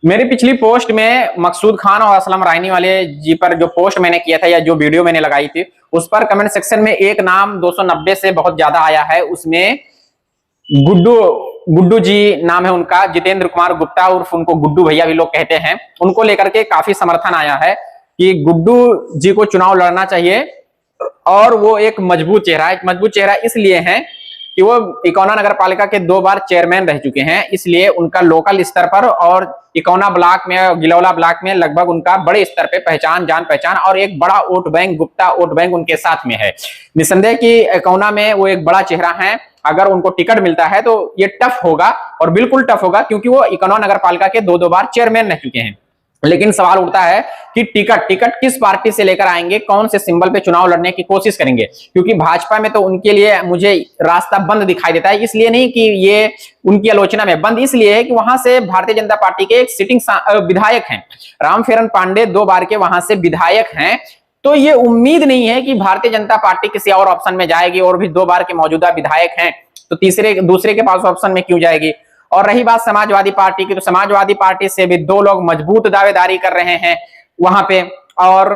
मेरी पिछली पोस्ट में मकसूद खान और असलम रायनी वाले जी पर जो पोस्ट मैंने किया था या जो वीडियो मैंने लगाई थी, उस पर कमेंट सेक्शन में एक नाम 290 से बहुत ज्यादा आया है। उसमें गुड्डू गुड्डू जी नाम है उनका, जितेंद्र कुमार गुप्ता, उर्फ उनको गुड्डू भैया भी लोग कहते हैं। उनको लेकर के काफी समर्थन आया है कि गुड्डू जी को चुनाव लड़ना चाहिए और वो एक मजबूत चेहरा है। मजबूत चेहरा इसलिए है कि वो इकौना नगर पालिका के 2 बार चेयरमैन रह चुके हैं, इसलिए उनका लोकल स्तर पर और इकौना ब्लॉक में, गिलौला ब्लॉक में लगभग उनका बड़े स्तर पे पहचान, जान पहचान और एक बड़ा vote bank, Gupta vote bank उनके साथ में है। निसंदेह कि इकौना में वो एक बड़ा चेहरा है। अगर उनको टिकट मिलता है तो ये टफ होगा और बिल्कुल टफ होगा, क्योंकि वो इकौना नगर पालिका के 2 बार चेयरमैन रह चुके हैं। लेकिन सवाल उठता है कि टिकट किस पार्टी से लेकर आएंगे, कौन से सिंबल पे चुनाव लड़ने की कोशिश करेंगे, क्योंकि भाजपा में तो उनके लिए मुझे रास्ता बंद दिखाई देता है। इसलिए नहीं कि ये उनकी आलोचना में बंद, इसलिए है कि वहां से भारतीय जनता पार्टी के एक सिटिंग विधायक हैं, रामफेरन पांडे, 2 बार के वहां से विधायक हैं। तो ये उम्मीद नहीं है कि भारतीय जनता पार्टी किसी और ऑप्शन में जाएगी, और भी 2 बार के मौजूदा विधायक हैं तो दूसरे के पास ऑप्शन में क्यों जाएगी। और रही बात समाजवादी पार्टी की, तो समाजवादी पार्टी से भी 2 लोग मजबूत दावेदारी कर रहे हैं वहां पे, और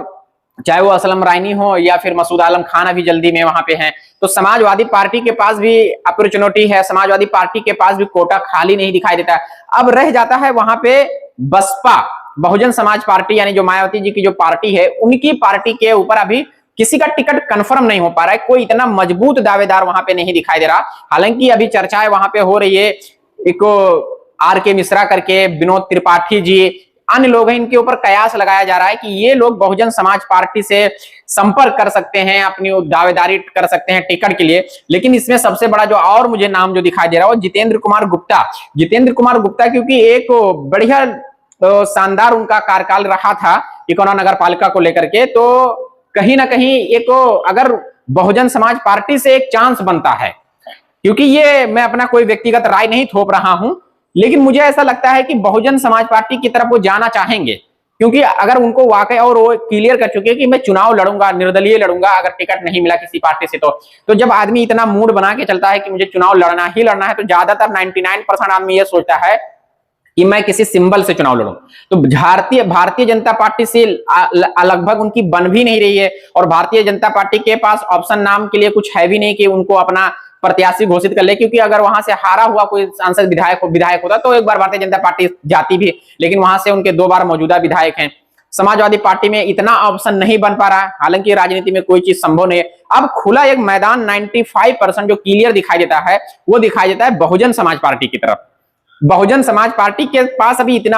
चाहे वो असलम रायनी हो या फिर मसूद आलम खान अभी जल्दी में वहां पे हैं। तो समाजवादी पार्टी के पास भी अपॉर्चुनिटी है, समाजवादी पार्टी के पास भी कोटा खाली नहीं दिखाई देता। अब रह जाता है वहां पे बसपा, बहुजन समाज पार्टी, यानी जो मायावती जी की जो पार्टी है, उनकी पार्टी के ऊपर अभी किसी का टिकट कंफर्म नहीं हो पा रहा है। कोई इतना मजबूत दावेदार वहां पे नहीं दिखाई दे रहा। हालांकि अभी चर्चाएं वहां पे हो रही है, एक आर के मिश्रा करके, विनोद त्रिपाठी जी, अन्य लोग हैं, इनके ऊपर कयास लगाया जा रहा है कि ये लोग बहुजन समाज पार्टी से संपर्क कर सकते हैं, अपनी दावेदारी कर सकते हैं टिकट के लिए। लेकिन इसमें सबसे बड़ा जो और मुझे नाम जो दिखाई दे रहा है वो जितेंद्र कुमार गुप्ता। जितेंद्र कुमार गुप्ता, क्योंकि एक बढ़िया शानदार उनका कार्यकाल रहा था इकौना नगर पालिका को लेकर के, तो कहीं ना कहीं एक अगर बहुजन समाज पार्टी से एक चांस बनता है, क्योंकि ये मैं अपना कोई व्यक्तिगत राय नहीं थोप रहा हूं, लेकिन मुझे ऐसा लगता है कि बहुजन समाज पार्टी की तरफ वो जाना चाहेंगे, क्योंकि अगर उनको वाकई, और वो क्लियर कर चुके हैं कि मैं चुनाव लड़ूंगा, निर्दलीय लड़ूंगा अगर टिकट नहीं मिला किसी पार्टी से। तो जब आदमी इतना मूड बना के चलता है कि मुझे चुनाव लड़ना ही लड़ना है, तो ज्यादातर 99% आदमी ये सोचता है कि मैं किसी सिंबल से चुनाव लड़ूं। तो भारतीय जनता पार्टी से लगभग उनकी बन भी नहीं रही है, और भारतीय जनता पार्टी के पास ऑप्शन नाम के लिए कुछ है भी नहीं कि उनको अपना प्रत्याशी घोषित कर ले, क्योंकि अगर वहां से हारा हुआ कोई सांसद विधायक होता तो एक बार भारतीय जनता पार्टी जाती भी, लेकिन वहां से उनके 2 बार मौजूदा विधायक हैं। समाजवादी पार्टी में इतना ऑप्शन नहीं बन पा रहा है, हालांकि राजनीति में कोई चीज संभव नहीं है। अब खुला एक मैदान 95% जो क्लियर दिखाई देता है, वो दिखाई देता है बहुजन समाज पार्टी की तरफ। बहुजन समाज पार्टी के पास अभी इतना